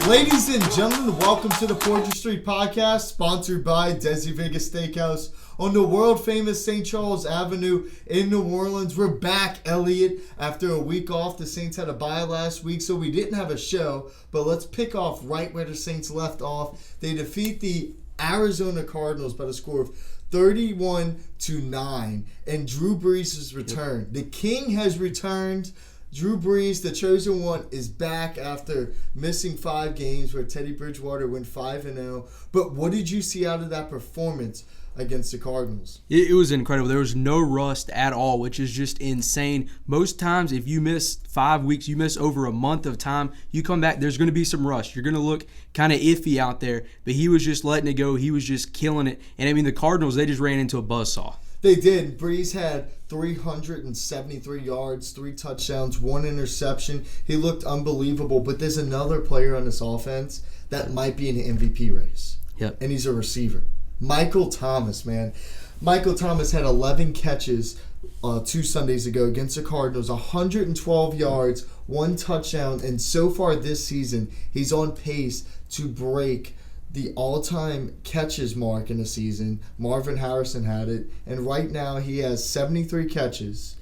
Ladies and gentlemen, welcome to the Poydras podcast, sponsored by Desi Vegas Steakhouse on the world-famous St. Charles Avenue in New Orleans. We're back, Elliot, after a week off. The Saints had a bye last week, so we didn't have a show, but let's pick off right where the Saints left off. They defeat the Arizona Cardinals by the score of 31-9, and Drew Brees has returned. The King has returned. Drew Brees, the chosen one, is back after missing 5 games where Teddy Bridgewater went 5-0. But what did you see out of that performance against the Cardinals? It was incredible. There was no rust at all, which is just insane. Most times, if you miss 5 weeks, you miss over a month of time, you come back, there's going to be some rust. You're going to look kind of iffy out there. But he was just letting it go. He was just killing it. And, I mean, the Cardinals, they just ran into a buzzsaw. They did. Brees had 373 yards, 3 touchdowns, 1 interception. He looked unbelievable. But there's another player on this offense that might be in the MVP race. Yep. And he's a receiver. Michael Thomas, man. Michael Thomas had 11 catches 2 Sundays ago against the Cardinals, 112 yards, 1 touchdown. And so far this season, he's on pace to break the all-time catches mark in the season. Marvin Harrison had it, and right now he has 73 catches,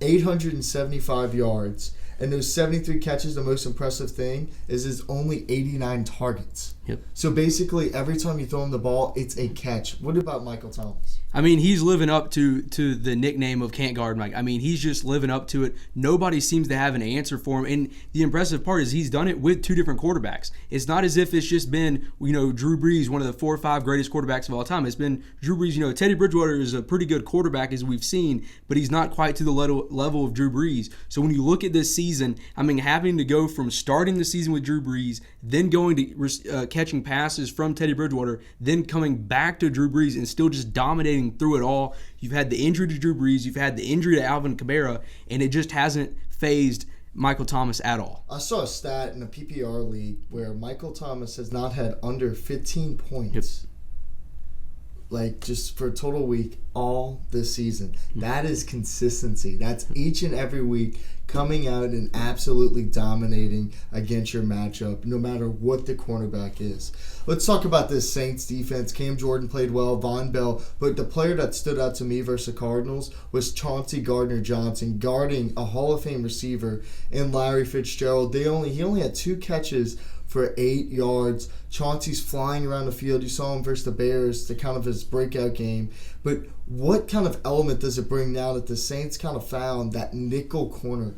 875 yards, and those 73 catches, the most impressive thing is his only 89 targets. Yep. So basically, every time you throw him the ball, it's a catch. What about Michael Thomas? I mean, he's living up to the nickname of Can't Guard Mike. I mean, he's just living up to it. Nobody seems to have an answer for him. And the impressive part is he's done it with 2 different quarterbacks. It's not as if it's just been, Drew Brees, one of the 4 or 5 greatest quarterbacks of all time. It's been Drew Brees. Teddy Bridgewater is a pretty good quarterback, as we've seen, but he's not quite to the level of Drew Brees. So when you look at this season, I mean, having to go from starting the season with Drew Brees, then going to catching passes from Teddy Bridgewater, then coming back to Drew Brees and still just dominating through it all. You've had the injury to Drew Brees, you've had the injury to Alvin Kamara, and it just hasn't phased Michael Thomas at all. I saw a stat in a PPR league where Michael Thomas has not had under 15 points. Yep. Like, just for a total week all this season. That is consistency. That's each and every week coming out and absolutely dominating against your matchup, no matter what the cornerback is. Let's talk about this Saints defense. Cam Jordan played well, Von Bell, but the player that stood out to me versus the Cardinals was Chauncey Gardner-Johnson guarding a Hall of Fame receiver in Larry Fitzgerald. He only had 2 catches for 8 yards. Chauncey's flying around the field. You saw him versus the Bears, the kind of his breakout game. But what kind of element does it bring now that the Saints kind of found that nickel corner?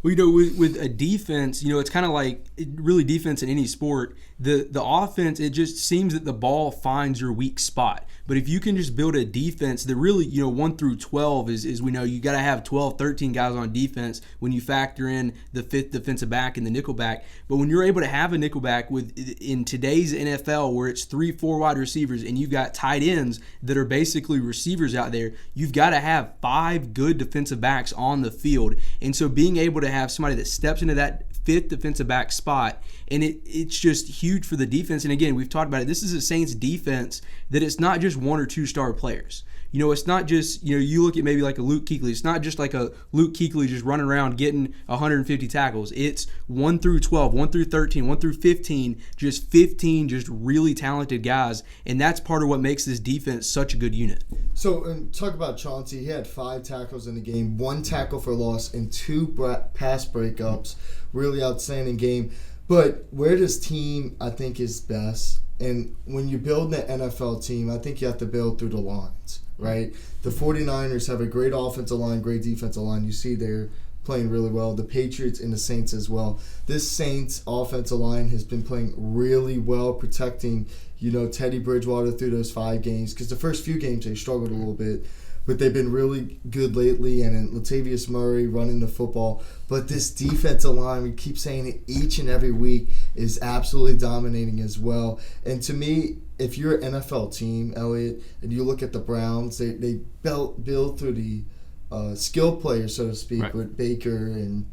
Well, with a defense, it's kind of like really defense in any sport. The offense, it just seems that the ball finds your weak spot. But if you can just build a defense that really, 1 through 12 is we know you got to have 12, 13 guys on defense when you factor in the 5th defensive back and the nickel back. But when you're able to have a nickel back in today's NFL where it's 3, 4 wide receivers and you've got tight ends that are basically receivers out there, you've got to have 5 good defensive backs on the field. And so being able to have somebody that steps into that 5th defensive back spot, and it's just huge for the defense. And again, we've talked about it. This is a Saints defense that it's not just 1 or 2 star players. It's not just, you look at maybe like a Luke Kuechly. It's not just like a Luke Kuechly just running around getting 150 tackles. It's 1 through 12, 1 through 13, 1 through 15, just 15 just really talented guys. And that's part of what makes this defense such a good unit. So, talk about Chauncey. He had 5 tackles in the game, 1 tackle for loss, and 2 pass breakups. Really outstanding game. But where this team, I think, is best, and when you build an NFL team, I think you have to build through the lines, right? The 49ers have a great offensive line, great defensive line. You see they're playing really well. The Patriots and the Saints as well. This Saints offensive line has been playing really well, protecting, Teddy Bridgewater through those 5 games, because the first few games they struggled a little bit. But they've been really good lately, and then Latavius Murray running the football. But this defensive line, we keep saying it each and every week, is absolutely dominating as well. And to me, if you're an NFL team, Elliot, and you look at the Browns, they build through the skill players, so to speak, right, with Baker and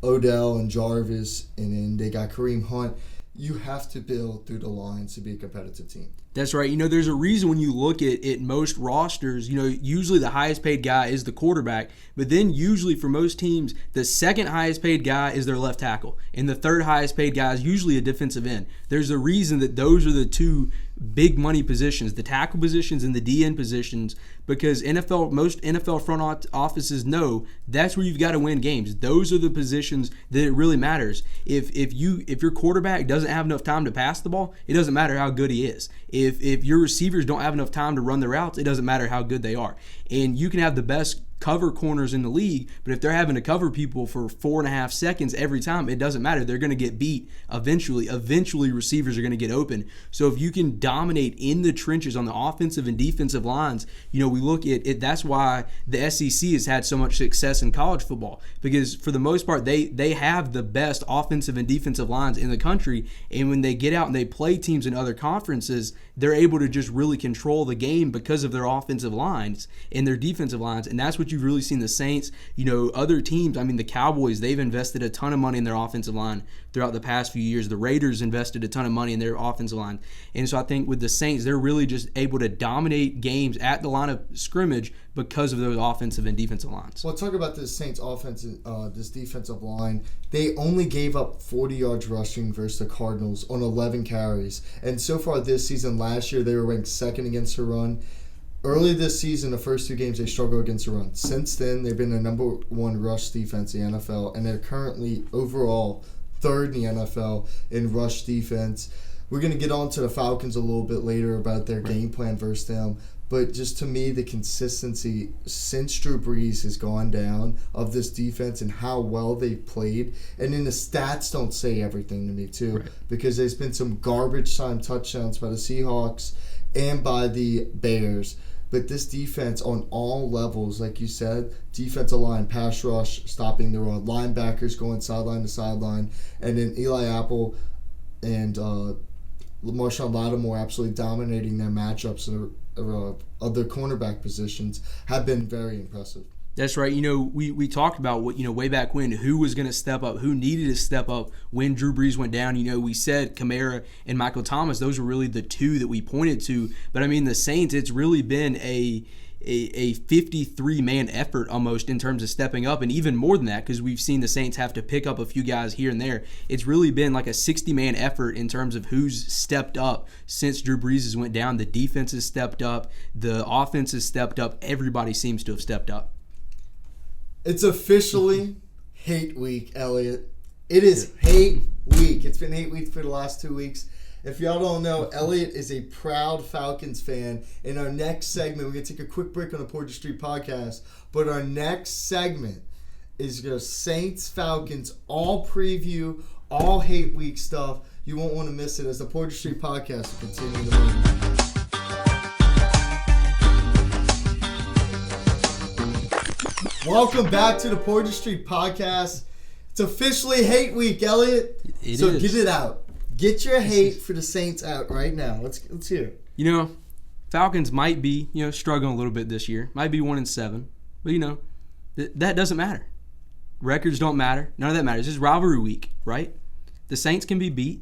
Odell and Jarvis, and then they got Kareem Hunt. You have to build through the lines to be a competitive team. That's right. There's a reason when you look at most rosters, usually the highest paid guy is the quarterback, but then usually for most teams, the second highest paid guy is their left tackle, and the third highest paid guy is usually a defensive end. There's a reason that those are the two big money positions, the tackle positions and the DN positions, because most NFL front offices know that's where you've got to win games. Those are the positions that it really matters. If your quarterback doesn't have enough time to pass the ball, it doesn't matter how good he is. If your receivers don't have enough time to run their routes, it doesn't matter how good they are. And you can have the best cover corners in the league, but if they're having to cover people for 4.5 seconds every time, it doesn't matter. They're going to get beat eventually. Eventually, receivers are going to get open. So if you can dominate in the trenches on the offensive and defensive lines, we look at it. That's why the SEC has had so much success in college football, because for the most part, they have the best offensive and defensive lines in the country. And when they get out and they play teams in other conferences, they're able to just really control the game because of their offensive lines and their defensive lines. And that's what you've really seen the Saints, other teams. I mean, the Cowboys, they've invested a ton of money in their offensive line throughout the past few years. The Raiders invested a ton of money in their offensive line. And so I think with the Saints, they're really just able to dominate games at the line of scrimmage because of those offensive and defensive lines. Well, talk about this Saints offense, this defensive line. They only gave up 40 yards rushing versus the Cardinals on 11 carries. And so far this season, last year, they were ranked second against the run. Early this season, the first 2 games, they struggled against the run. Since then, they've been the number 1 rush defense in the NFL, and they're currently overall third in the NFL in rush defense. We're going to get on to the Falcons a little bit later about their game plan versus them. But just to me, the consistency since Drew Brees has gone down of this defense and how well they've played. And then the stats don't say everything to me, too. Right. Because there's been some garbage time touchdowns by the Seahawks and by the Bears. But this defense on all levels, like you said, defensive line, pass rush, stopping the run, linebackers going sideline to sideline, and then Eli Apple and Marshawn Lattimore absolutely dominating their matchups of their cornerback positions have been very impressive. That's right. We talked about what, way back when, who was going to step up, who needed to step up when Drew Brees went down. We said Kamara and Michael Thomas, those were really the two that we pointed to. But I mean, the Saints, it's really been a 53-man effort almost in terms of stepping up, and even more than that, because we've seen the Saints have to pick up a few guys here and there. It's really been like a 60-man effort in terms of who's stepped up since Drew Brees has went down. The defense has stepped up, the offense has stepped up, everybody seems to have stepped up. It's officially hate week, Elliot. It is hate week. It's been hate week for the last 2 weeks. If y'all don't know, Elliot is a proud Falcons fan. In our next segment, we're going to take a quick break on the Poydras Street podcast, but our next segment is the Saints Falcons all preview, all hate week stuff. You won't want to miss it as the Poydras Street podcast will continue to run. Welcome back to the Poydras Street podcast. It's officially hate week, Elliot. It so is. Get it out. Get your hate for the Saints out right now. Let's hear it. Falcons might be, struggling a little bit this year. Might be 1-7. But, that doesn't matter. Records don't matter. None of that matters. It's rivalry week, right? The Saints can be beat.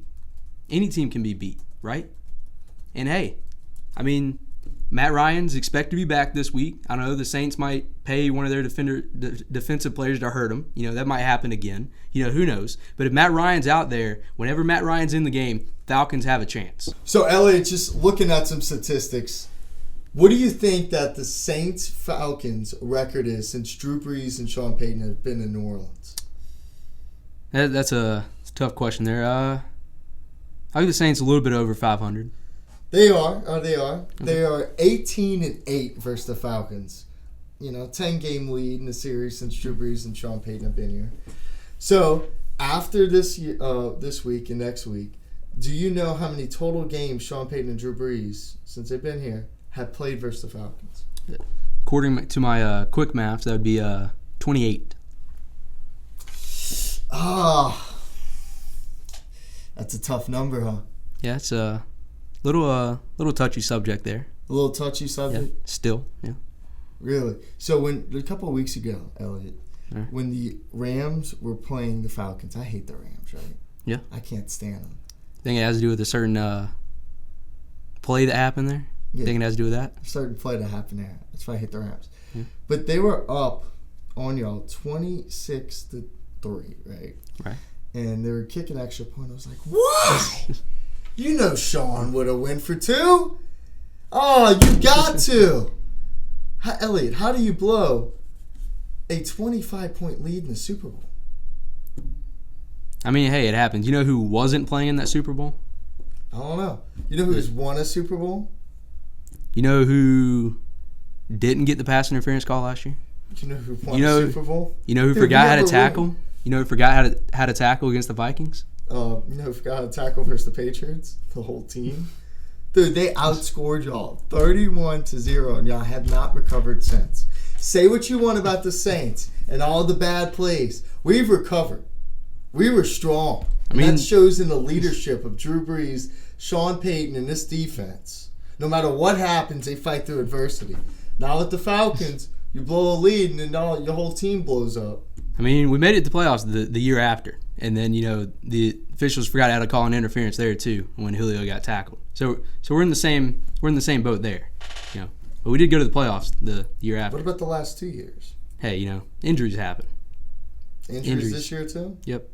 Any team can be beat, right? And, hey, Matt Ryan's expected to be back this week. I know the Saints might pay one of their defensive players to hurt him. That might happen again. Who knows? But if Matt Ryan's out there, whenever Matt Ryan's in the game, Falcons have a chance. So, Elliot, just looking at some statistics, what do you think that the Saints-Falcons record is since Drew Brees and Sean Payton have been in New Orleans? That's a tough question there. I think the Saints a little bit over 500. They are. They are 18-8 versus the Falcons. 10-game lead in the series since Drew Brees and Sean Payton have been here. So after this week and next week, do you know how many total games Sean Payton and Drew Brees, since they've been here, have played versus the Falcons? According to my quick math, that would be 28. That's a tough number, huh? Yeah, it's a little touchy subject there. A little touchy subject? Yeah, still, yeah. Really? So a couple of weeks ago, Elliot, when the Rams were playing the Falcons, I hate the Rams, right? Yeah. I can't stand them. I think it has to do with a certain play that happened there? Yeah. Think it has to do with that? Certain play that happened there. That's why I hit the Rams. Yeah. But they were up on y'all 26-3, right? Right. And they were kicking extra point. I was like, why? You know Sean would have went for 2. Oh, you got to. Elliot, how do you blow a 25-point lead in the Super Bowl? I mean, hey, it happens. You know who wasn't playing in that Super Bowl? I don't know. You know who's won a Super Bowl? You know who didn't get the pass interference call last year? You know who won the Super Bowl? You know who forgot how to tackle? You know who forgot how to tackle against the Vikings? You know who forgot how to tackle versus the Patriots? The whole team. Dude, they outscored y'all 31-0, and y'all have not recovered since. Say what you want about the Saints and all the bad plays. We've recovered. We were strong. And that shows in the leadership of Drew Brees, Sean Payton, and this defense. No matter what happens, they fight through adversity. Now with the Falcons, you blow a lead, and then your whole team blows up. I mean, we made it to the playoffs the year after. And then, the officials forgot how to call an interference there too when Julio got tackled. So we're in the same boat there. But we did go to the playoffs the year after. What about the last 2 years? Hey, injuries happen. Injuries this year too? Yep.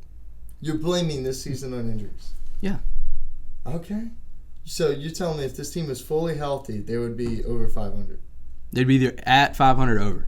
You're blaming this season on injuries? Yeah. Okay. So you're telling me if this team is fully healthy, they would be over 500? They'd be either at 500 over.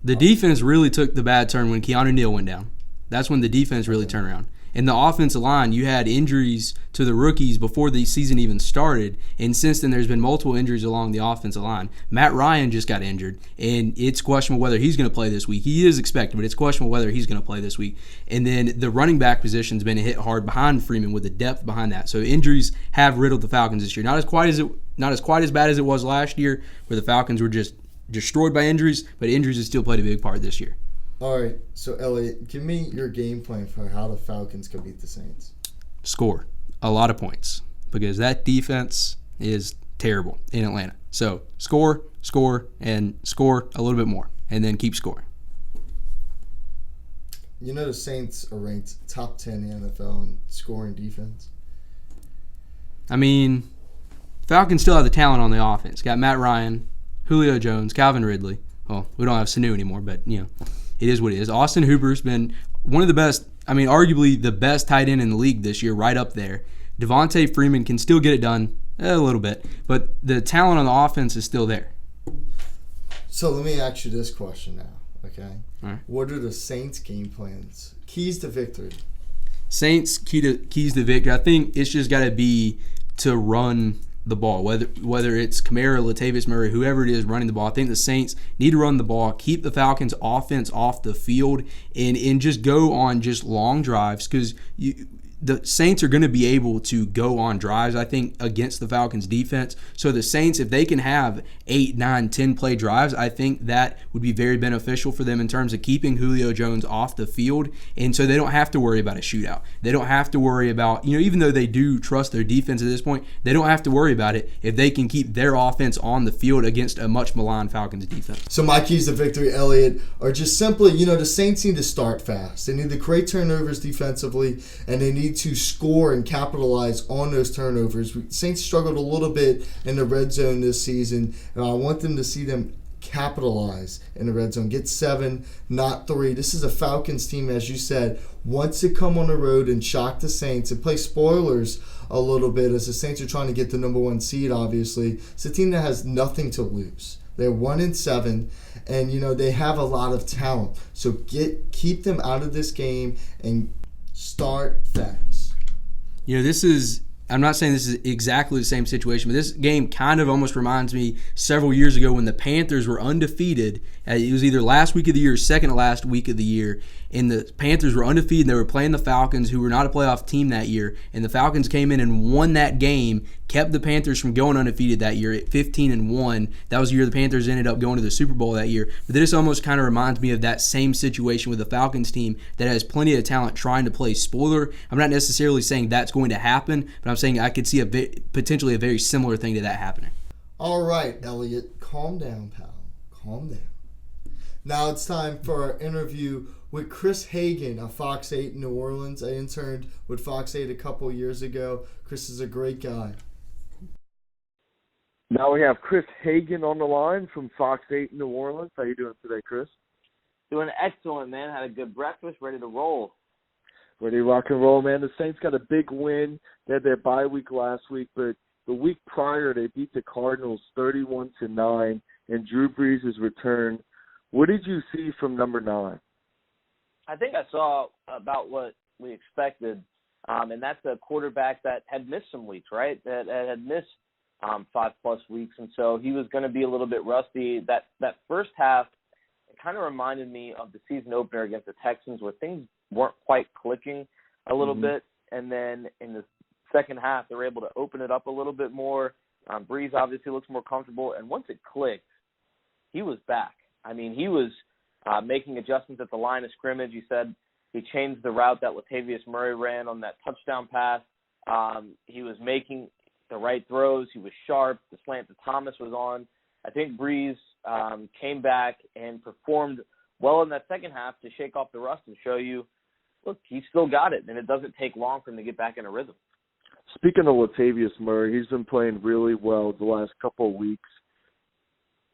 The defense really took the bad turn when Keanu Neal went down. That's when the defense really turned around. In the offensive line, you had injuries to the rookies before the season even started, and since then there's been multiple injuries along the offensive line. Matt Ryan just got injured, and it's questionable whether he's going to play this week. He is expected, but it's questionable whether he's going to play this week. And then the running back position's been hit hard behind Freeman with the depth behind that. So injuries have riddled the Falcons this year. Not quite as bad as it was last year, where the Falcons were just destroyed by injuries, but injuries have still played a big part this year. All right, so Elliot, give me your game plan for how the Falcons can beat the Saints. Score a lot of points because that defense is terrible in Atlanta. So score, and score a little bit more, and then keep scoring. You know the Saints are ranked top 10 in the NFL in scoring defense? I mean, Falcons still have the talent on the offense. Got Matt Ryan, Julio Jones, Calvin Ridley. Well, we don't have Sanu anymore, but, it is what it is. Austin Hooper's been one of the best, arguably the best tight end in the league this year, right up there. Devontae Freeman can still get it done a little bit, but the talent on the offense is still there. So let me ask you this question now, okay? All right. What are the Saints' game plans? Keys to victory. Saints keys to victory. I think it's just got to be to run the ball, whether it's Kamara, Latavius Murray, whoever it is running the ball. I think the Saints need to run the ball, keep the Falcons' offense off the field, and just go on just long drives because the Saints are going to be able to go on drives, I think, against the Falcons' defense. So the Saints, if they can have 8, 9, 10 play drives, I think that would be very beneficial for them in terms of keeping Julio Jones off the field. And so they don't have to worry about a shootout. They don't have to worry about, even though they do trust their defense at this point, they don't have to worry about it if they can keep their offense on the field against a much maligned Falcons defense. So my keys to victory, Elliot, are just simply, the Saints need to start fast. They need to create turnovers defensively, and they need to score and capitalize on those turnovers. Saints struggled a little bit in the red zone this season, and I want them to see them capitalize in the red zone. Get 7, not 3. This is a Falcons team, as you said, wants to come on the road and shock the Saints and play spoilers a little bit as the Saints are trying to get the number 1 seed, obviously. It's a team that has nothing to lose. They're 1-7, and they have a lot of talent. So keep them out of this game and start fast. I'm not saying this is exactly the same situation, but this game kind of almost reminds me several years ago when the Panthers were undefeated. It was either last week of the year or second to last week of the year, and the Panthers were undefeated, and they were playing the Falcons, who were not a playoff team that year, and the Falcons came in and won that game, kept the Panthers from going undefeated that year at 15-1. That was the year the Panthers ended up going to the Super Bowl that year. But this almost kind of reminds me of that same situation with the Falcons team that has plenty of talent trying to play spoiler. I'm not necessarily saying that's going to happen, but I'm saying I could see potentially a very similar thing to that happening. All right, Elliot, calm down, pal. Calm down. Now it's time for our interview with Chris Hagan of Fox 8 in New Orleans. I interned with Fox 8 a couple years ago. Chris is a great guy. Now we have Chris Hagan on the line from Fox 8 in New Orleans. How you doing today, Chris? Doing excellent, man. Had a good breakfast, ready to roll. Ready to rock and roll, man. The Saints got a big win. They had their bye week last week, but the week prior they beat the Cardinals 31-9, and Drew Brees' return. What did you see from number 9? I think I saw about what we expected, and that's a quarterback that had missed some weeks, right? That had missed 5+ weeks, and so he was going to be a little bit rusty. That first half, it kind of reminded me of the season opener against the Texans, where things weren't quite clicking a little bit, and then in the second half, they were able to open it up a little bit more. Brees obviously looks more comfortable, and once it clicked, he was back. I mean, he was making adjustments at the line of scrimmage. He said he changed the route that Latavius Murray ran on that touchdown pass. He was making the right throws. He was sharp. The slant to Thomas was on. I think Brees came back and performed well in that second half to shake off the rust and show you, look, he's still got it, and it doesn't take long for him to get back in a rhythm. Speaking of Latavius Murray, he's been playing really well the last couple of weeks.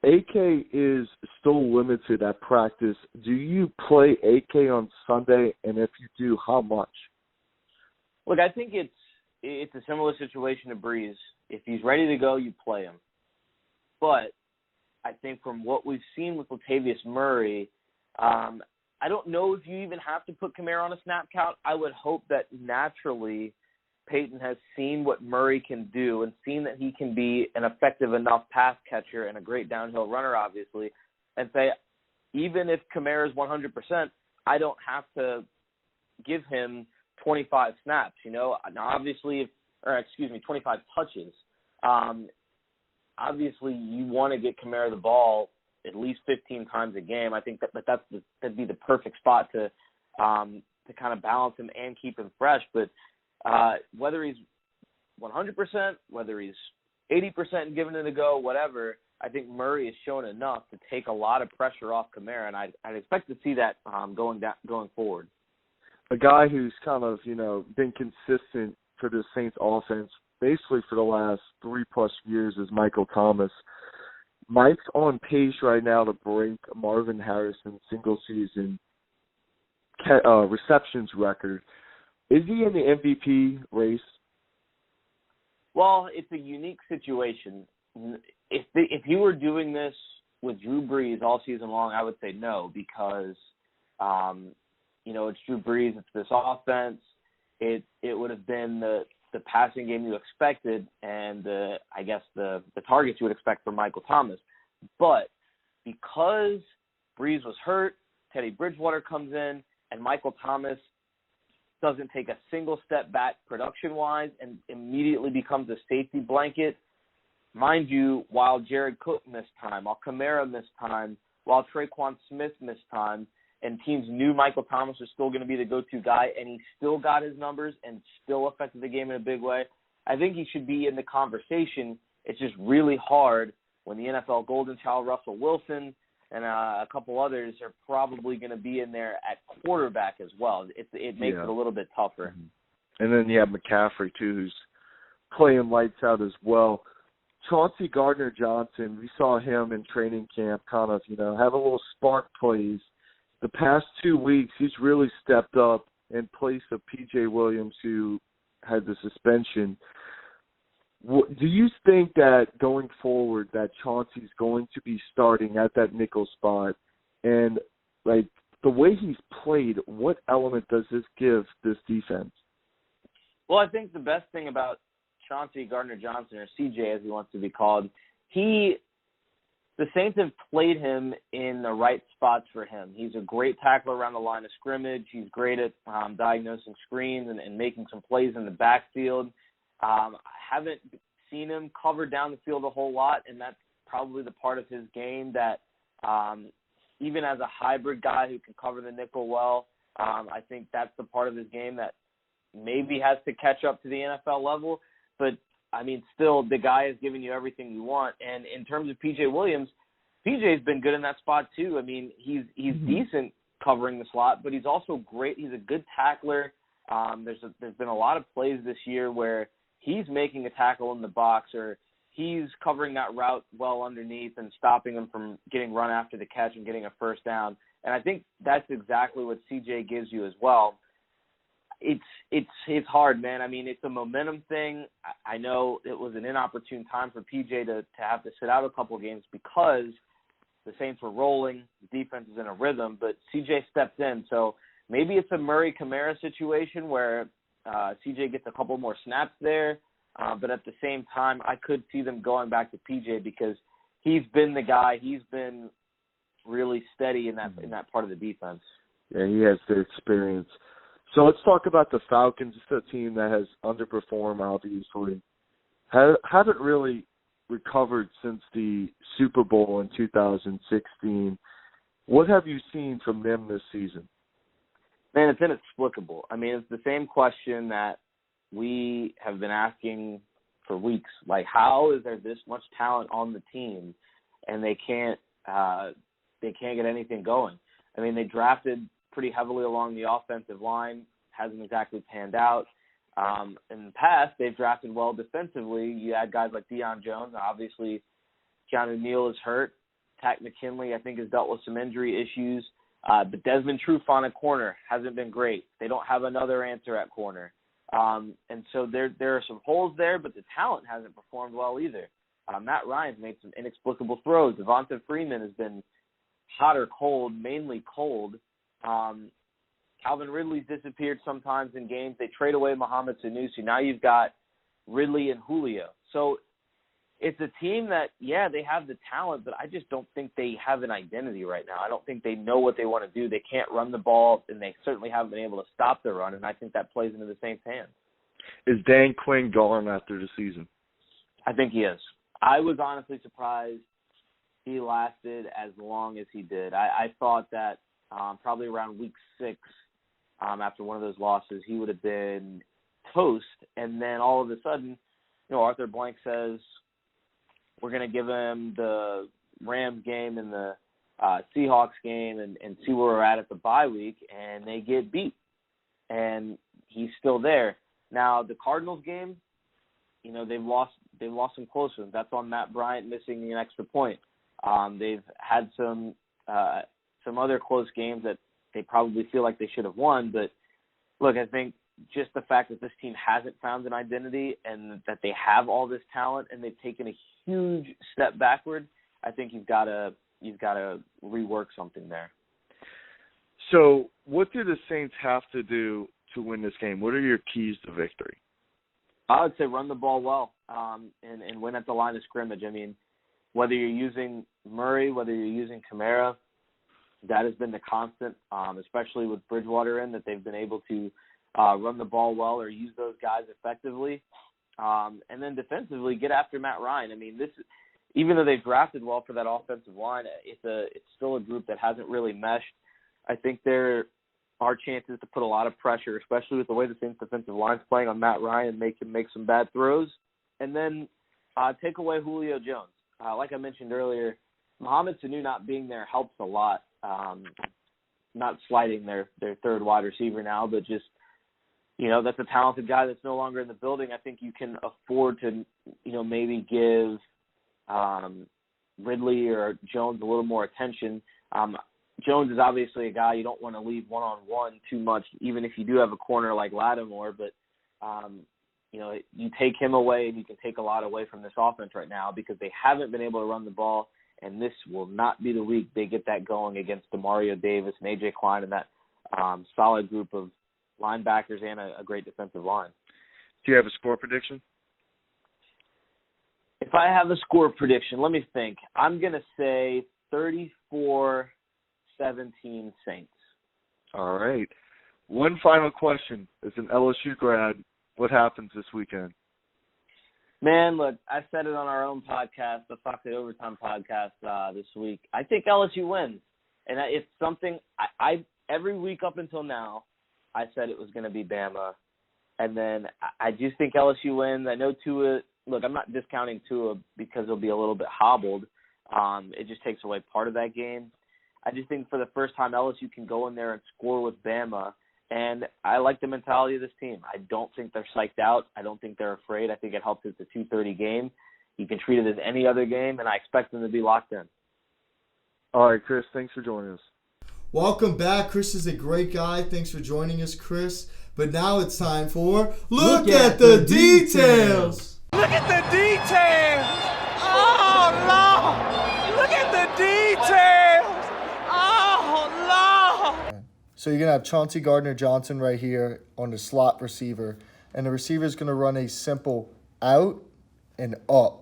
AK is still limited at practice. Do you play AK on Sunday, and if you do, how much? Look, I think it's a similar situation to Brees. If he's ready to go, you play him. But I think from what we've seen with Latavius Murray, I don't know if you even have to put Kamara on a snap count. I would hope that naturally Peyton has seen what Murray can do and seen that he can be an effective enough pass catcher and a great downhill runner, obviously, and say, even if Kamara is 100%, I don't have to give him 25 snaps, you know. Now, obviously, 25 touches. Obviously, you want to get Kamara the ball at least 15 times a game. I think that'd be the perfect spot to kind of balance him and keep him fresh. But whether he's 100%, whether he's 80% and giving it a go, whatever, I think Murray has shown enough to take a lot of pressure off Kamara, and I'd expect to see that going forward. A guy who's kind of, been consistent for the Saints offense basically for the last 3+ years is Michael Thomas. Mike's on pace right now to break Marvin Harrison's single-season receptions record. Is he in the MVP race? Well, it's a unique situation. If he were doing this with Drew Brees all season long, I would say no, because it's Drew Brees, it's this offense. It would have been the passing game you expected, and the targets you would expect from Michael Thomas. But because Brees was hurt, Teddy Bridgewater comes in, and Michael Thomas doesn't take a single step back production-wise and immediately becomes a safety blanket. Mind you, while Jared Cook missed time, while Kamara missed time, while Traquan Smith missed time, and teams knew Michael Thomas was still going to be the go-to guy, and he still got his numbers and still affected the game in a big way, I think he should be in the conversation. It's just really hard when the NFL golden child Russell Wilson and a couple others are probably going to be in there at quarterback as well. It makes it a little bit tougher. And then you have McCaffrey, too, who's playing lights out as well. Chauncey Gardner-Johnson, we saw him in training camp kind of, have a little spark plays. The past 2 weeks, he's really stepped up in place of P.J. Williams, who had the suspension. Do you think that going forward that Chauncey's going to be starting at that nickel spot? And, the way he's played, what element does this give this defense? Well, I think the best thing about Chauncey Gardner-Johnson, or CJ as he wants to be called, the Saints have played him in the right spots for him. He's a great tackler around the line of scrimmage. He's great at diagnosing screens and making some plays in the backfield. I haven't seen him cover down the field a whole lot, and that's probably the part of his game that even as a hybrid guy who can cover the nickel well, I think that's the part of his game that maybe has to catch up to the NFL level. But, still, the guy is giving you everything you want. And in terms of P.J. Williams, P.J.'s been good in that spot too. He's decent covering the slot, but he's also great. He's a good tackler. There's been a lot of plays this year where he's making a tackle in the box, or he's covering that route well underneath and stopping them from getting run after the catch and getting a first down. And I think that's exactly what CJ gives you as well. It's hard, man. I mean, it's a momentum thing. I know it was an inopportune time for PJ to have to sit out a couple of games because the Saints were rolling, the defense is in a rhythm, but CJ stepped in. So maybe it's a Murray-Kamara situation where CJ gets a couple more snaps there, but at the same time, I could see them going back to PJ because he's been the guy. He's been really steady in that part of the defense. Yeah, he has the experience. So let's talk about the Falcons. It's a team that has underperformed, obviously. Haven't really recovered since the Super Bowl in 2016. What have you seen from them this season? Man, it's inexplicable. I mean, it's the same question that we have been asking for weeks. Like, how is there this much talent on the team and they can't get anything going? I mean, they drafted pretty heavily along the offensive line, hasn't exactly panned out. In the past, they've drafted well defensively. You add guys like Deion Jones. Obviously, Keanu Neal is hurt. Tack McKinley, I think, has dealt with some injury issues. But Desmond Trufant at corner hasn't been great. They don't have another answer at corner. And so there are some holes there, but the talent hasn't performed well either. Matt Ryan's made some inexplicable throws. Devonta Freeman has been hot or cold, mainly cold. Calvin Ridley's disappeared sometimes in games. They trade away Mohamed Sanu, so now you've got Ridley and Julio. So it's a team that, yeah, they have the talent, but I just don't think they have an identity right now. I don't think they know what they want to do. They can't run the ball, and they certainly haven't been able to stop the run, and I think that plays into the Saints' hands. Is Dan Quinn gone after the season? I think he is. I was honestly surprised he lasted as long as he did. I thought that probably around week 6, after one of those losses, he would have been toast, and then all of a sudden, Arthur Blank says, we're going to give him the Rams game and the Seahawks game and see where we're at the bye week, and they get beat. And he's still there. Now, the Cardinals game, they've lost some close ones. That's on Matt Bryant missing an extra point. They've had some other close games that they probably feel like they should have won. But, look, I think just the fact that this team hasn't found an identity and that they have all this talent and they've taken a huge step backward, I think you've got to rework something there. So what do the Saints have to do to win this game? What are your keys to victory? I would say run the ball well and win at the line of scrimmage. I mean, whether you're using Murray, whether you're using Kamara, that has been the constant, especially with Bridgewater in, that they've been able to run the ball well or use those guys effectively. And then defensively, get after Matt Ryan. I mean, even though they've drafted well for that offensive line, it's still a group that hasn't really meshed. I think there are chances to put a lot of pressure, especially with the way the Saints defensive line's playing on Matt Ryan, make him make some bad throws. And then take away Julio Jones. Like I mentioned earlier, Mohamed Sanu not being there helps a lot. Not slighting their third wide receiver now, but just, that's a talented guy that's no longer in the building. I think you can afford to, maybe give Ridley or Jones a little more attention. Jones is obviously a guy you don't want to leave one-on-one too much, even if you do have a corner like Lattimore. But, you take him away and you can take a lot away from this offense right now because they haven't been able to run the ball, and this will not be the week they get that going against Demario Davis and A.J. Klein and that solid group of linebackers and a great defensive line. Do you have a score prediction? If I have a score prediction, let me think. I'm going to say 34-17 Saints. All right. One final question. As an LSU grad, what happens this weekend? Man, look, I said it on our own podcast, the Fox 8 Overtime podcast this week. I think LSU wins. And it's something I every week up until now, I said it was going to be Bama. And then I just think LSU wins. I know Tua – look, I'm not discounting Tua because he'll be a little bit hobbled. It just takes away part of that game. I just think for the first time, LSU can go in there and score with Bama. And I like the mentality of this team. I don't think they're psyched out. I don't think they're afraid. I think it helps it's a 2:30 game. You can treat it as any other game, and I expect them to be locked in. All right, Chris, thanks for joining us. Welcome back. Chris is a great guy. Thanks for joining us, Chris. But now it's time for Look at the Details. Look at the details. Oh, Lord. Look at the details. Oh, Lord. So you're going to have Chauncey Gardner-Johnson right here on the slot receiver. And the receiver is going to run a simple out and up.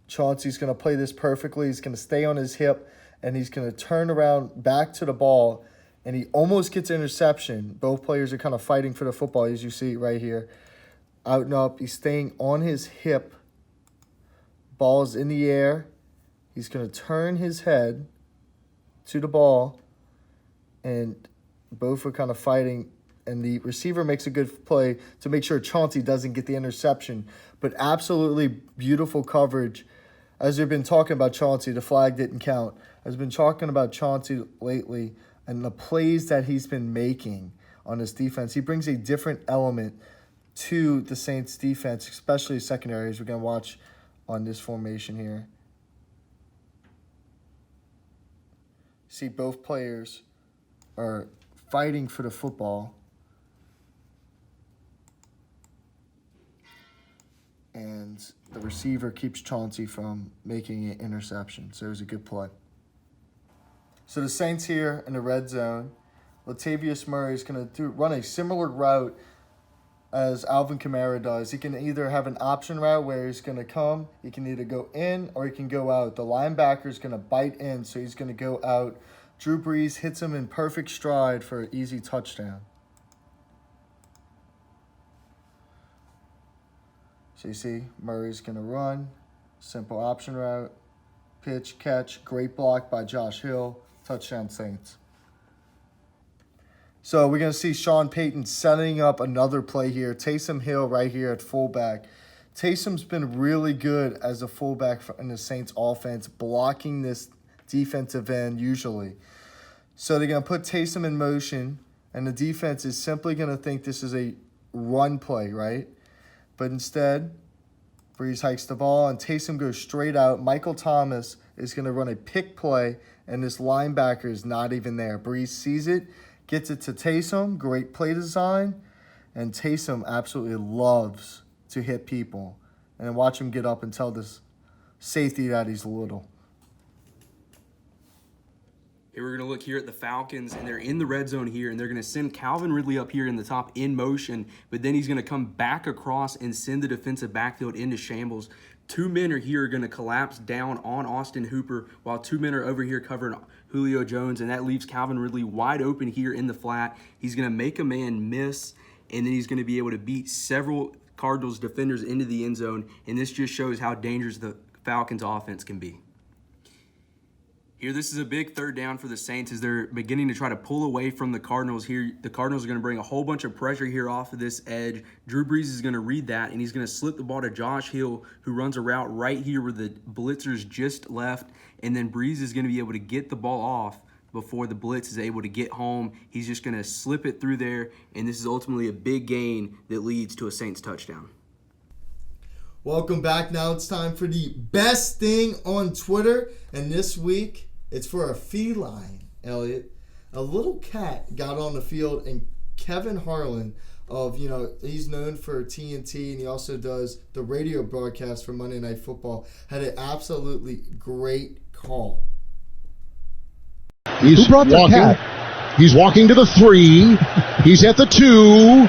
Chauncey's going to play this perfectly. He's going to stay on his hip, and he's going to turn around back to the ball, and he almost gets an interception. Both players are kind of fighting for the football, as you see right here. Out and up. He's staying on his hip. Ball's in the air. He's going to turn his head to the ball, and both are kind of fighting, and the receiver makes a good play to make sure Chauncey doesn't get the interception. But absolutely beautiful coverage. As we've been talking about Chauncey, the flag didn't count. I've been talking about Chauncey lately and the plays that he's been making on his defense. He brings a different element to the Saints defense, especially secondary, as we're going to watch on this formation here. See, both players are fighting for the football. And the receiver keeps Chauncey from making an interception. So it was a good play. So the Saints here in the red zone. Latavius Murray is going to run a similar route as Alvin Kamara does. He can either have an option route where he's going to come. He can either go in or he can go out. The linebacker is going to bite in, so he's going to go out. Drew Brees hits him in perfect stride for an easy touchdown. So you see, Murray's going to run. Simple option route. Pitch, catch, great block by Josh Hill. Touchdown Saints. So we're going to see Sean Payton setting up another play here. Taysom Hill right here at fullback. Taysom's been really good as a fullback in the Saints offense, blocking this defensive end usually. So they're going to put Taysom in motion, and the defense is simply going to think this is a run play, right? But instead, Brees hikes the ball, and Taysom goes straight out. Michael Thomas is going to run a pick play, and this linebacker is not even there. Brees sees it, gets it to Taysom. Great play design. And Taysom absolutely loves to hit people. And watch him get up and tell this safety that he's little. Here we're going to look here at the Falcons, and they're in the red zone here, and they're going to send Calvin Ridley up here in the top in motion, but then he's going to come back across and send the defensive backfield into shambles. Two men are here going to collapse down on Austin Hooper, while two men are over here covering Julio Jones, and that leaves Calvin Ridley wide open here in the flat. He's going to make a man miss, and then he's going to be able to beat several Cardinals defenders into the end zone, and this just shows how dangerous the Falcons offense can be. Here, this is a big third down for the Saints as they're beginning to try to pull away from the Cardinals here. The Cardinals are going to bring a whole bunch of pressure here off of this edge. Drew Brees is going to read that, and he's going to slip the ball to Josh Hill, who runs a route right here where the blitzers just left, and then Brees is going to be able to get the ball off before the blitz is able to get home. He's just going to slip it through there, and this is ultimately a big gain that leads to a Saints touchdown. Welcome back. Now it's time for the best thing on Twitter, and this week it's for a feline, Elliot. A little cat got on the field, and Kevin Harlan he's known for TNT, and he also does the radio broadcast for Monday Night Football, had an absolutely great call. He's walking. He's walking to the 3. He's at the 2.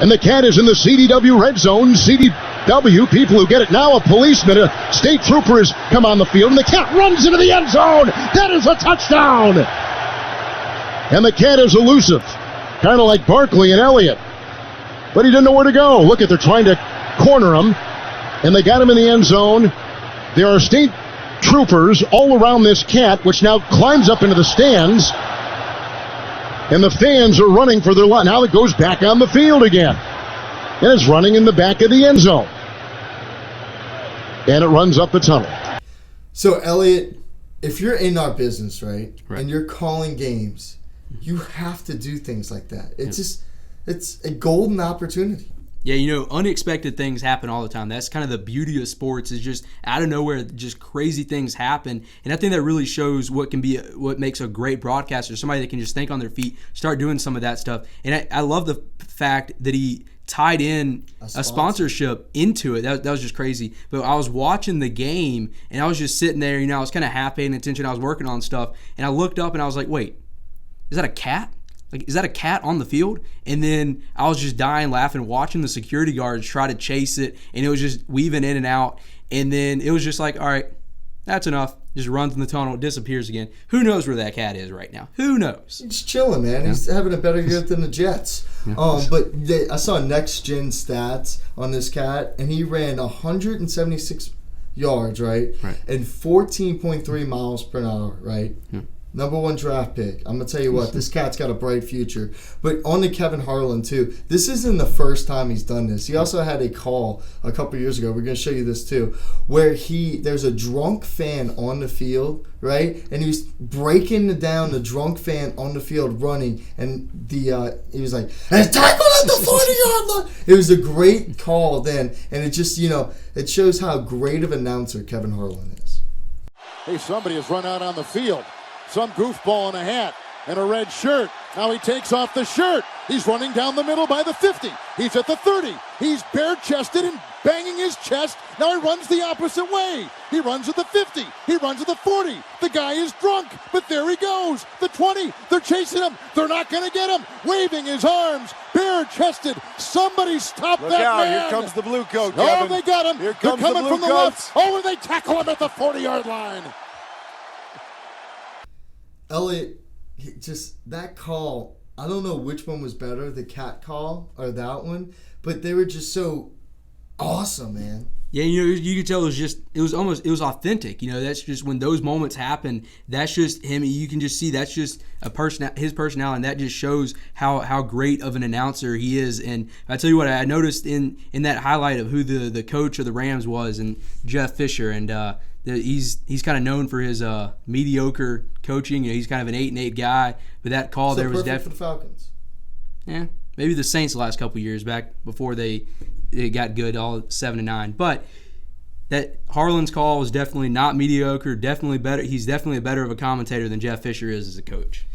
And the cat is in the CDW red zone. CDW, people who get it now, a policeman, a state trooper has come on the field, and the cat runs into the end zone. That is a touchdown. And the cat is elusive, kind of like Barkley and Elliott. But he didn't know where to go. Look at, they're trying to corner him, and they got him in the end zone. There are state troopers all around this cat, which now climbs up into the stands. And the fans are running for their line. Now it goes back on the field again. And it's running in the back of the end zone. And it runs up the tunnel. So, Elliot, if you're in our business, right, and you're calling games, you have to do things like that. It's a golden opportunity. Yeah, unexpected things happen all the time. That's kind of the beauty of sports, is just out of nowhere, just crazy things happen. And I think that really shows what makes a great broadcaster, somebody that can just think on their feet, start doing some of that stuff. And I love the fact that he tied in a sponsorship into it. That was just crazy. But I was watching the game, and I was just sitting there, I was kind of half paying attention. I was working on stuff, and I looked up, and I was like, wait, is that a cat? Like, is that a cat on the field? And then I was just dying laughing, watching the security guards try to chase it, and it was just weaving in and out. And then it was just like, all right, that's enough. Just runs in the tunnel, disappears again. Who knows where that cat is right now? Who knows? He's chilling, man. Yeah. He's having a better year than the Jets. Yeah. I saw next gen stats on this cat, and he ran 176 yards, right? And 14.3 miles per hour, right? Yeah. Number 1 draft pick. I'm going to tell you what, this cat's got a bright future. But on to Kevin Harlan, too. This isn't the first time he's done this. He also had a call a couple years ago. We're going to show you this, too, where there's a drunk fan on the field, right? And he was breaking down the drunk fan on the field running. And he was like, and tackle at the 40-yard line. It was a great call then. And it just, it shows how great of an announcer Kevin Harlan is. Hey, somebody has run out on the field. Some goofball in a hat and a red shirt. Now he takes off the shirt. He's running down the middle by the 50. He's at the 30. He's bare-chested and banging his chest. Now he runs the opposite way. He runs at the 50. He runs at the 40. The guy is drunk, but there he goes. The 20. They're chasing him. They're not going to get him. Waving his arms, bare-chested. Somebody stop Look that out. man. Here comes the blue coat, Oh, Kevin. they got him. Here They're comes coming the from blue the coats. left. Oh, and they tackle him at the 40-yard line. Elliot, just that call, I don't know which one was better, the cat call or that one, but they were just so awesome, man. Yeah, you could tell it was authentic. That's just when those moments happen. That's just him. You can just see that's just his personality, and that just shows how great of an announcer he is. And I tell you what, I noticed in that highlight of who the coach of the Rams was, and Jeff Fisher, and he's kind of known for his mediocre coaching. He's kind of an 8-8 guy, but that call So there was definitely for the Falcons. Yeah, maybe the Saints the last couple of years back before they got good, all 7-9. But that Harlan's call was definitely not mediocre. Definitely better. He's definitely better of a commentator than Jeff Fisher is as a coach.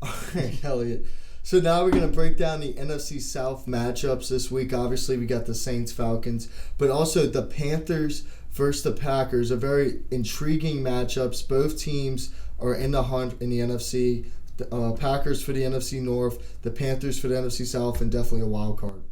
All right, Elliot. So now we're going to break down the NFC South matchups this week. Obviously, we got the Saints, Falcons, but also the Panthers versus the Packers, a very intriguing matchups. Both teams are in the hunt in the NFC. The Packers for the NFC North, the Panthers for the NFC South, and definitely a wild card.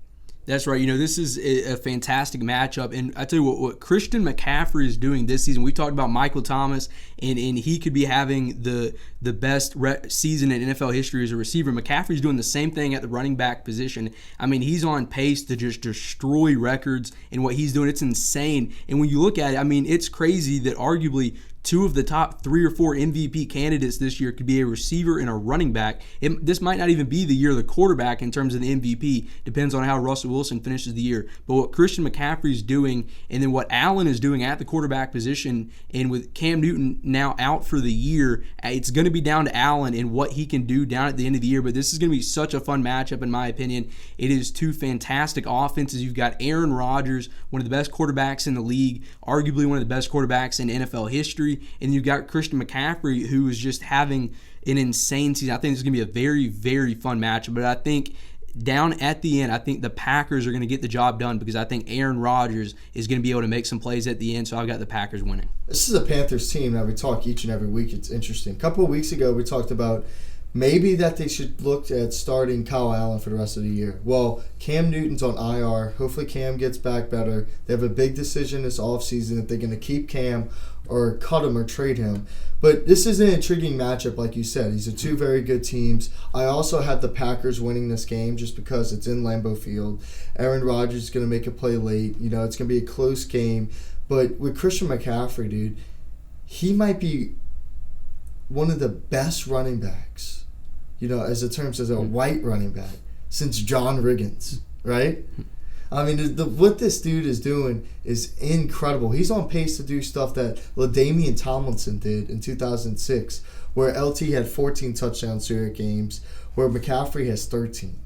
That's right. This is a fantastic matchup. And I tell you what Christian McCaffrey is doing this season, we talked about Michael Thomas, and he could be having the best season in NFL history as a receiver. McCaffrey's doing the same thing at the running back position. I mean, he's on pace to just destroy records in what he's doing. It's insane. And when you look at it, I mean, it's crazy that arguably 2 of the top 3 or 4 MVP candidates this year could be a receiver and a running back. This might not even be the year of the quarterback in terms of the MVP. Depends on how Russell Wilson finishes the year. But what Christian McCaffrey is doing, and then what Allen is doing at the quarterback position, and with Cam Newton now out for the year, it's going to be down to Allen and what he can do down at the end of the year. But this is going to be such a fun matchup, in my opinion. It is 2 fantastic offenses. You've got Aaron Rodgers, one of the best quarterbacks in the league, arguably one of the best quarterbacks in NFL history. And you've got Christian McCaffrey, who is just having an insane season. I think it's going to be a very, very fun matchup. But I think down at the end, I think the Packers are going to get the job done, because I think Aaron Rodgers is going to be able to make some plays at the end. So I've got the Packers winning. This is a Panthers team that we talk each and every week. It's interesting. A couple of weeks ago, we talked about maybe that they should look at starting Kyle Allen for the rest of the year. Well, Cam Newton's on IR. Hopefully Cam gets back better. They have a big decision this offseason if they're going to keep Cam or cut him or trade him. But this is an intriguing matchup, like you said. These are 2 very good teams. I also have the Packers winning this game just because it's in Lambeau Field. Aaron Rodgers is going to make a play late. It's going to be a close game. But with Christian McCaffrey, dude, he might be one of the best running backs, as a white running back since John Riggins, right? I mean, what this dude is doing is incredible. He's on pace to do stuff that LaDainian Tomlinson did in 2006, where LT had 14 touchdowns through games, where McCaffrey has 13.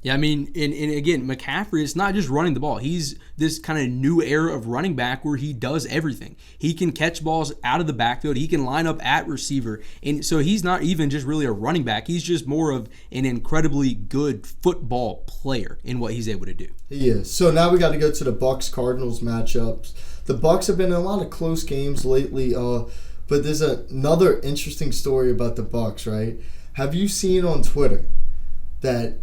Yeah, I mean, and again, McCaffrey is not just running the ball. He's this kind of new era of running back where he does everything. He can catch balls out of the backfield. He can line up at receiver. And so he's not even just really a running back. He's just more of an incredibly good football player in what he's able to do. He is. So now we got to go to the Bucs-Cardinals matchups. The Bucs have been in a lot of close games lately, but there's another interesting story about the Bucs, right? Have you seen on Twitter that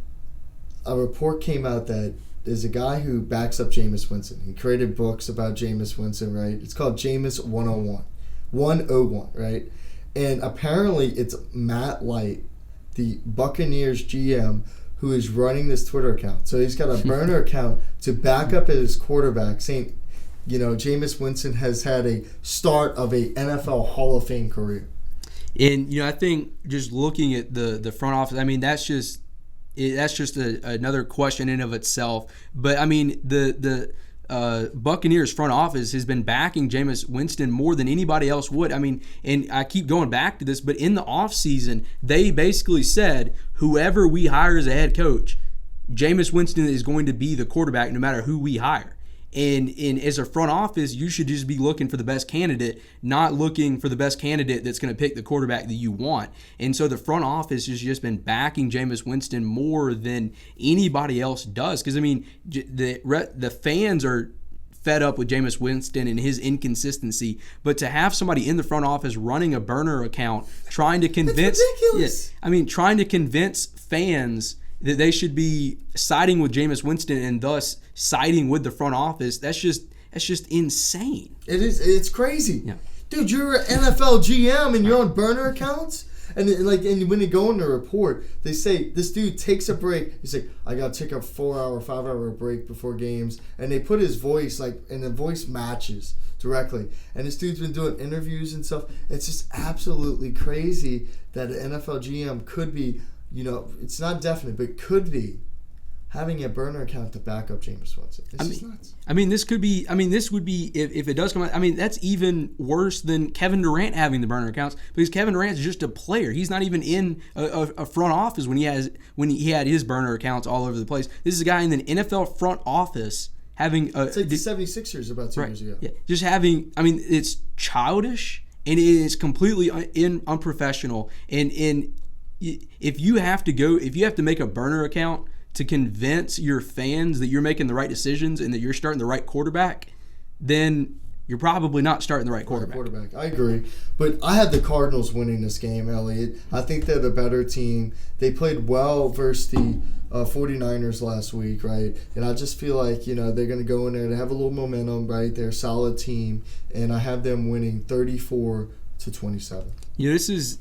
a report came out that there's a guy who backs up Jameis Winston. He created books about Jameis Winston, right? It's called Jameis 101. 101, right? And apparently it's Matt Light, the Buccaneers GM, who is running this Twitter account. So he's got a burner account to back up his quarterback, saying, Jameis Winston has had a start of a NFL Hall of Fame career. And, I think just looking at the front office, I mean, that's just another question in of itself. But I mean, the Buccaneers front office has been backing Jameis Winston more than anybody else would. I mean, and I keep going back to this, but in the offseason, they basically said whoever we hire as a head coach, Jameis Winston is going to be the quarterback no matter who we hire. And as a front office, you should just be looking for the best candidate, not looking for the best candidate that's going to pick the quarterback that you want. And so the front office has just been backing Jameis Winston more than anybody else does. Because, I mean, the fans are fed up with Jameis Winston and his inconsistency. But to have somebody in the front office running a burner account trying to convince – ridiculous. Trying to convince fans – that they should be siding with Jameis Winston and thus siding with the front office. That's just insane. It is. It's crazy. Yeah. Dude, you're an NFL GM and you're on burner accounts? And when they go in the report, they say this dude takes a break. He's like, I got to take a 4-hour, 5-hour break before games. And they put his voice, and the voice matches directly. And this dude's been doing interviews and stuff. It's just absolutely crazy that an NFL GM could be, it's not definite, but could be having a burner account to back up Jameis Winston. It's just nuts. This would be, if it does come out, that's even worse than Kevin Durant having the burner accounts, because Kevin Durant's just a player. He's not even in a front office when he had his burner accounts all over the place. This is a guy in the NFL front office having it's like the 76ers about 2 years ago. Yeah, just having, it's childish and it is completely unprofessional. And if you have to make a burner account to convince your fans that you're making the right decisions and that you're starting the right quarterback, then you're probably not starting the right quarterback. I agree. But I had the Cardinals winning this game, Elliot. I think they're the better team. They played well versus the 49ers last week, right? And I just feel like, they're going to go in there. They have a little momentum, right? They're a solid team. And I have them winning 34-27. This is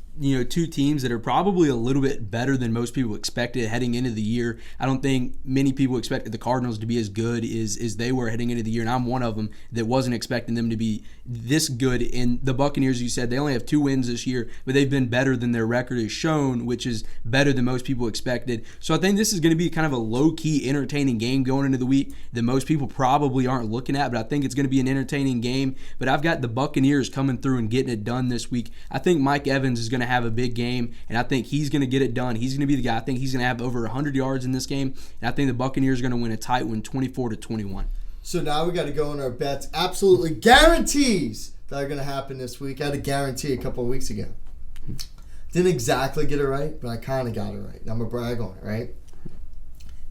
two teams that are probably a little bit better than most people expected heading into the year. I don't think many people expected the Cardinals to be as good as they were heading into the year, and I'm one of them that wasn't expecting them to be this good. And the Buccaneers, you said, they only have 2 wins this year, but they've been better than their record has shown, which is better than most people expected. So I think this is going to be kind of a low-key entertaining game going into the week that most people probably aren't looking at, but I think it's going to be an entertaining game. But I've got the Buccaneers coming through and getting it done this week. I think Mike Evans is going to have a big game, and I think he's going to get it done. He's going to be the guy. I think he's going to have over 100 yards in this game, and I think the Buccaneers are going to win a tight one, 24-21. So now we got to go on our bets. Absolutely guarantees that are going to happen this week. I had a guarantee a couple of weeks ago. Didn't exactly get it right, but I kind of got it right. I'm going to brag on it, right?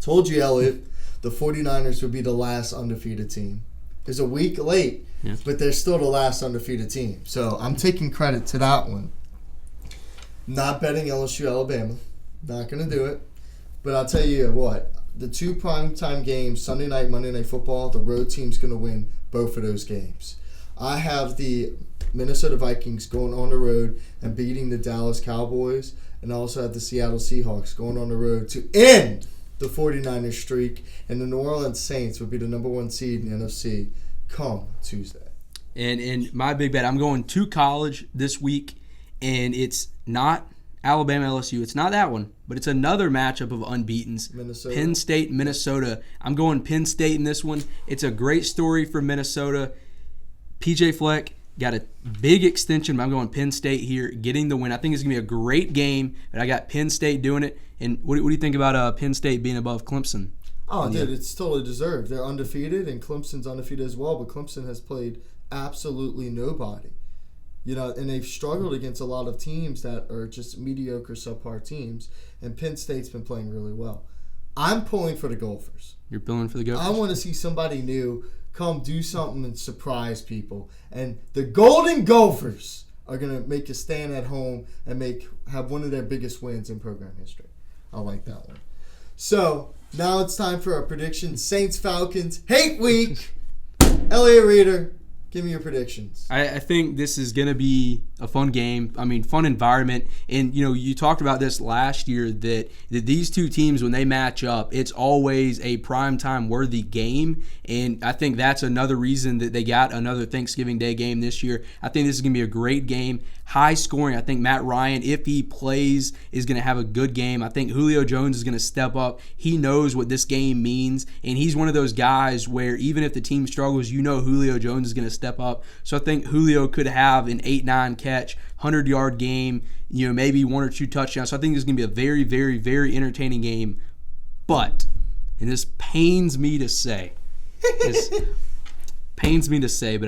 Told you, Elliot, the 49ers would be the last undefeated team. It's a week late, but they're still the last undefeated team. So I'm taking credit to that one. Not betting LSU, Alabama. Not going to do it. But I'll tell you what. The 2 primetime games, Sunday night, Monday Night Football, the road team's going to win both of those games. I have the Minnesota Vikings going on the road and beating the Dallas Cowboys. And I also have the Seattle Seahawks going on the road to end the 49ers streak. And the New Orleans Saints would be the number 1 seed in the NFC come Tuesday. And my big bet, I'm going to college this week. And it's not Alabama LSU. It's not that one, but it's another matchup of unbeatens. Minnesota. Penn State, Minnesota. I'm going Penn State in this one. It's a great story for Minnesota. PJ Fleck, got a big extension, but I'm going Penn State here, getting the win. I think it's going to be a great game, but I got Penn State doing it. And what do you think about Penn State being above Clemson? Oh, dude, it's totally deserved. They're undefeated, and Clemson's undefeated as well, but Clemson has played absolutely nobody. And they've struggled against a lot of teams that are just mediocre, subpar teams, and Penn State's been playing really well. I'm pulling for the Gophers. You're pulling for the Gophers? I want to see somebody new come do something and surprise people. And the Golden Gophers are going to make a stand at home and have one of their biggest wins in program history. I like that one. So, now it's time for our predictions. Saints-Falcons, hate week. Elliot Reeder, give me your predictions. I think this is going to be a fun game. I mean, fun environment. And, you talked about this last year that these two teams, when they match up, it's always a primetime worthy game. And I think that's another reason that they got another Thanksgiving Day game this year. I think this is going to be a great game. High scoring. I think Matt Ryan, if he plays, is going to have a good game. I think Julio Jones is going to step up. He knows what this game means. And he's one of those guys where even if the team struggles, Julio Jones is going to step up. So I think Julio could have an 8-9 catch, 100-yard game, maybe 1 or 2 touchdowns. So I think this is going to be a very, very, very entertaining game. But, and this pains me to say, but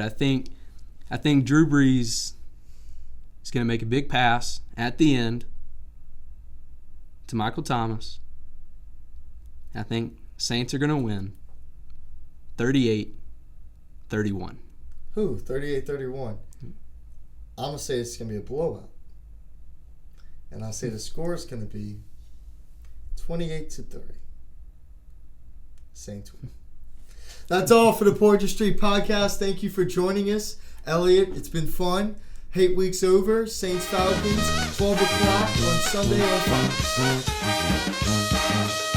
I think Drew Brees is going to make a big pass at the end to Michael Thomas. I think Saints are going to win 38-31. Who? 38-31. I'm going to say it's going to be a blowout. And I'll say the score is going to be 28-30. Saints win. That's all for the Poydras Street Podcast. Thank you for joining us. Elliot, it's been fun. Hate week's over. Saints Falcons, 12 o'clock on Sunday on Fox.